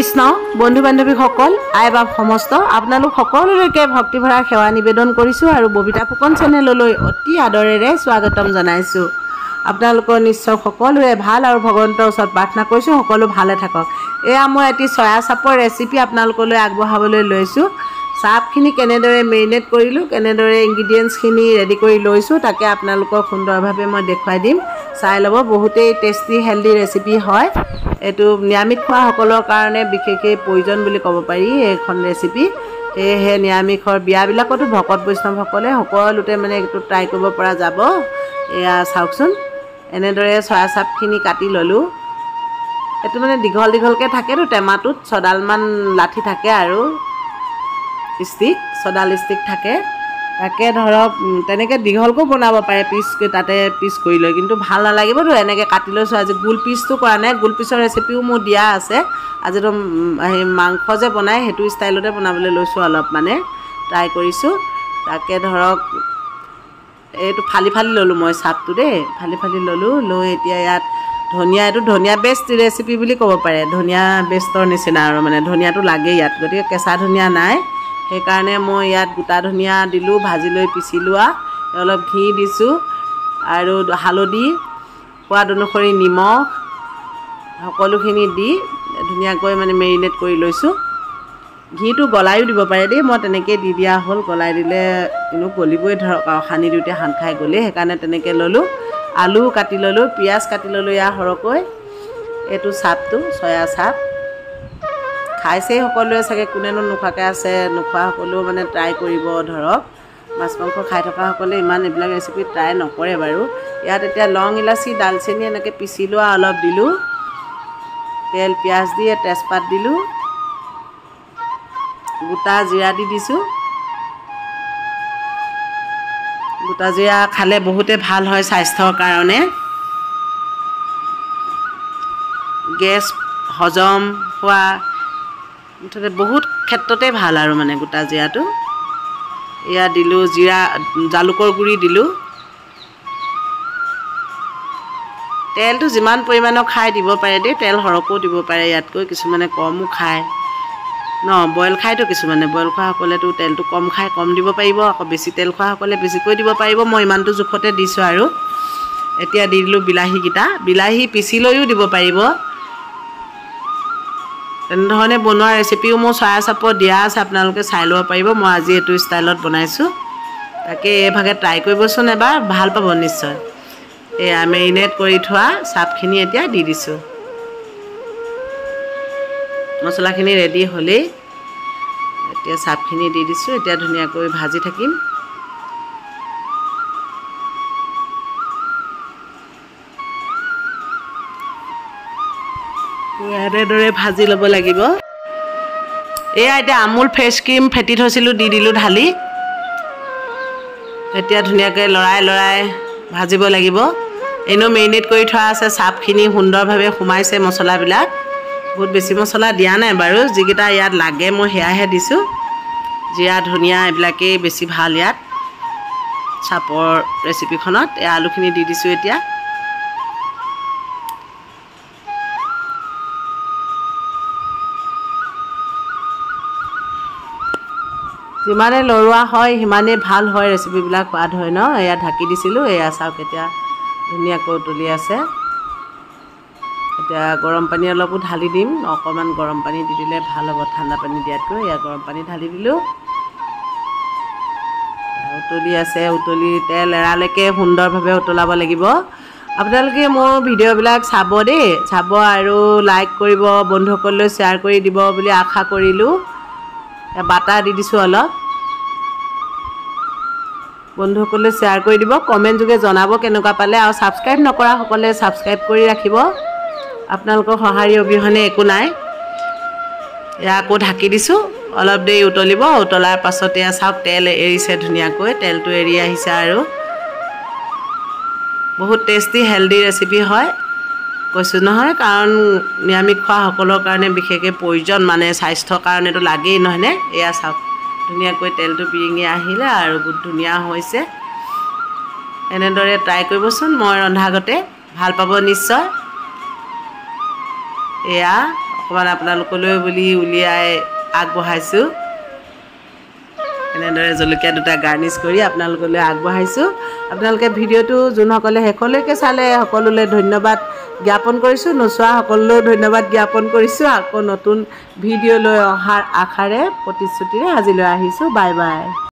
কৃষ্ণ বন্ধু বান্ধৱীসকল আই বাপ সমস্ত আপোনালোক সকলোলৈকে ভক্তিভৰা সেৱা নিবেদন কৰিছোঁ আৰু ববিতা ফুকন চেনেললৈ অতি আদৰেৰে স্বাগতম জনাইছোঁ। আপোনালোকৰ নিশ্চয় সকলোৰে ভাল আৰু ভগৱন্তৰ ওচৰত প্ৰাৰ্থনা কৰিছোঁ সকলো ভালে থাকক। এয়া মই এটি চয়া চাপৰ ৰেচিপি আপোনালোকলৈ আগবঢ়াবলৈ লৈছোঁ। চাপখিনি কেনেদৰে মেৰিনেট কৰিলোঁ, কেনেদৰে ইনগ্ৰিডিয়েণ্টছখিনি ৰেডি কৰি লৈছোঁ তাকে আপোনালোকক সুন্দৰভাৱে মই দেখুৱাই দিম। চাই ল'ব, বহুতেই টেষ্টি হেল্ডি ৰেচিপি হয়। এইটো নিৰামিষ খোৱাসকলৰ কাৰণে বিশেষকৈ প্ৰয়োজন বুলি ক'ব পাৰি এইখন ৰেচিপি। সেয়েহে নিৰামিষৰ বিয়াবিলাকতো ভকত বৈষ্ণৱসকলে সকলোতে মানে এইটো ট্ৰাই কৰিব পৰা যাব। এয়া চাওকচোন, এনেদৰে চয়া চাপখিনি কাটি ল'লোঁ। এইটো মানে দীঘল দীঘলকৈ থাকেতো, টেমাটোত ছডালমান লাঠি থাকে আৰু ষ্টিক, ছডাল ষ্টিক থাকে। তাকে ধৰক তেনেকৈ দীঘলকৈও বনাব পাৰে, তাতে পিচ কৰি লৈ, কিন্তু ভাল নালাগিবতো এনেকৈ কাটি লৈছোঁ। আজি গোল পিচটো কৰা নাই, গোল পিচৰ ৰেচিপিও মোৰ দিয়া আছে। আজিতো সেই মাংস যে বনাই সেইটো ষ্টাইলতে বনাবলৈ লৈছোঁ, অলপ মানে ট্ৰাই কৰিছোঁ। তাকে ধৰক এইটো ফালি ফালি ল'লোঁ মই চাপটো দেই, ফালি ফালি ল'লোঁ। লৈ এতিয়া ইয়াত ধনিয়া, এইটো ধনিয়া বেষ্ট ৰেচিপি বুলি ক'ব পাৰে, ধনিয়া বেষ্টৰ নিচিনা আৰু মানে ধনিয়াটো লাগেই ইয়াত, গতিকে কেঁচা ধনিয়া নাই। সেইকাৰণে মই ইয়াত গোটা ধনিয়া দিলোঁ, ভাজি লৈ পিচি লোৱা, অলপ ঘি দিছোঁ আৰু হালধি, সোৱাদ অনুসৰি নিমখ, সকলোখিনি দি ধুনীয়াকৈ মানে মেৰিনেট কৰি লৈছোঁ। ঘিটো গলায়ো দিব পাৰে দেই, মই তেনেকৈ দি দিয়া হ'ল। গলাই দিলে এনেও গলিবই ধৰক আৰু, সানি দিওঁতে সান খাই গ'লেই, সেইকাৰণে তেনেকৈ ল'লোঁ। আলু কাটি ল'লোঁ, পিঁয়াজ কাটি ল'লোঁ ইয়াৰ সৰহকৈ। এইটো চাপটো চয়া চাপ খাইছেই সকলোৱে চাগে, কোনেনো নোখোৱাকৈ আছে। নোখোৱাসকলেও মানে ট্ৰাই কৰিব ধৰক। মাছ মাংস খাই থকাসকলে ইমান এইবিলাক ৰেচিপি ট্ৰাই নকৰে বাৰু। ইয়াত এতিয়া লং, ইলাচি, ডালচেনি এনেকৈ পিচি লোৱা অলপ দিলোঁ। তেল পিঁয়াজ দি তেজপাত দিলোঁ, গোটা জিৰা দি দিছোঁ। গোটা জিৰা খালে বহুতে ভাল হয় স্বাস্থ্যৰ কাৰণে, গেছ হজম হোৱা, মুঠতে বহুত ক্ষেত্ৰতে ভাল আৰু মানে গোটা জিৰাটো। এয়া দিলোঁ জিৰা, জালুকৰ গুড়ি দিলোঁ। তেলটো যিমান পৰিমাণৰ খাই দিব পাৰে দেই, তেল সৰহকৈও দিব পাৰে ইয়াতকৈ, কিছুমানে কমো খায় ন, বইল খায়তো কিছুমানে, বইল খোৱাসকলেতো তেলটো কম খায়, কম দিব পাৰিব। আকৌ বেছি তেল খোৱাসকলে বেছিকৈ দিব পাৰিব। মই ইমানটো জোখতে দিছোঁ আৰু। এতিয়া দি দিলোঁ বিলাহীকেইটা, বিলাহী পিচি লৈও দিব পাৰিব। তেনেধৰণে বনোৱা ৰেচিপিও মোৰ চয়া চাপত দিয়া আছে, আপোনালোকে চাই ল'ব পাৰিব। মই আজি এইটো ষ্টাইলত বনাইছোঁ, তাকে এইভাগে ট্ৰাই কৰিবচোন এবাৰ, ভাল পাব নিশ্চয়। এয়া মেৰিনেট কৰি থোৱা চাপখিনি এতিয়া দি দিছোঁ। মছলাখিনি ৰেডি হ'লেই, এতিয়া চাপখিনি দি দিছোঁ। এতিয়া ধুনীয়াকৈ ভাজি থাকিম। এনেদৰে ভাজি ল'ব লাগিব। এয়া এতিয়া আমুল ফ্ৰেছ ক্ৰীম ফেটি থৈছিলোঁ, দি দিলোঁ ঢালি। এতিয়া ধুনীয়াকৈ লৰাই লৰাই ভাজিব লাগিব। এনেও মেৰিনেট কৰি থোৱা আছে, চাপখিনি সুন্দৰভাৱে সোমাইছে মছলাবিলাক। বহুত বেছি মছলা দিয়া নাই বাৰু, যিকেইটা ইয়াত লাগে মই সেয়াহে দিছোঁ। জিৰা ধনিয়া এইবিলাকেই বেছি ভাল ইয়াত চাপৰ ৰেচিপিখনত। এই আলুখিনি দি দিছোঁ এতিয়া। যিমানে লৰোৱা হয় সিমানেই ভাল হয়, ৰেচিপিবিলাক সোৱাদ হয় ন। এয়া ঢাকি দিছিলোঁ, এয়া চাওক এতিয়া ধুনীয়াকৈ উতলি আছে। এতিয়া গৰম পানী অলপো ঢালি দিম, অকণমান গৰম পানী দি দিলে ভাল হ'ব ঠাণ্ডা পানী দিয়াতকৈ। এয়া গৰম পানী ঢালি দিলোঁ। উতলি আছে, উতলি তেল এৰালৈকে সুন্দৰভাৱে উতলাব লাগিব। আপোনালোকে মোৰ ভিডিঅ'বিলাক চাব দেই, চাব আৰু লাইক কৰিব, বন্ধুসকললৈ শ্বেয়াৰ কৰি দিব বুলি আশা কৰিলোঁ। বাটাৰ দি দিছোঁ অলপ, বন্ধুসকললৈ শ্বেয়াৰ কৰি দিব, কমেণ্ট যোগে জনাব কেনেকুৱা পালে। আৰু ছাবস্ক্ৰাইব নকৰাসকলে ছাবস্ক্ৰাইব কৰি ৰাখিব, আপোনালোকৰ সঁহাৰি অবিহনে একো নাই। এয়া আকৌ ঢাকি দিছোঁ, অলপ দেৰি উতলিব। উতলাৰ পাছত এয়া চাওক তেল এৰিছে ধুনীয়াকৈ, তেলটো এৰি আহিছে আৰু বহুত টেষ্টি হেল্ডি ৰেচিপি হয়, কৈছোঁ নহয়। কাৰণ নিৰামিষ খোৱাসকলৰ কাৰণে বিশেষকৈ প্ৰয়োজন, মানে স্বাস্থ্যৰ কাৰণেতো লাগেই নহয়নে। এয়া চাওক ধুনীয়াকৈ তেলটো বিৰিঙি আহিলে আৰু বহুত ধুনীয়া হৈছে। এনেদৰে ট্ৰাই কৰিবচোন, মই ৰন্ধাৰ আগতে ভাল পাব নিশ্চয়। এয়া অকণমান আপোনালোকলৈ বুলি উলিয়াই আগবঢ়াইছোঁ। এনেদৰে জলকীয়া দুটা গাৰ্নিছ কৰি আপোনালোকলৈ আগবঢ়াইছোঁ। আপোনালোকে ভিডিঅ'টো যোনসকলে শেষলৈকে চালে সকলোলৈ ধন্যবাদ জ্ঞাপন কৰিছোঁ। নোচোৱা সকলোলৈও ধন্যবাদ জ্ঞাপন কৰিছোঁ। আকৌ নতুন ভিডিঅ' লৈ অহাৰ আশাৰে প্ৰতিশ্ৰুতিৰে আজিলৈ আহিছোঁ। Bye bye.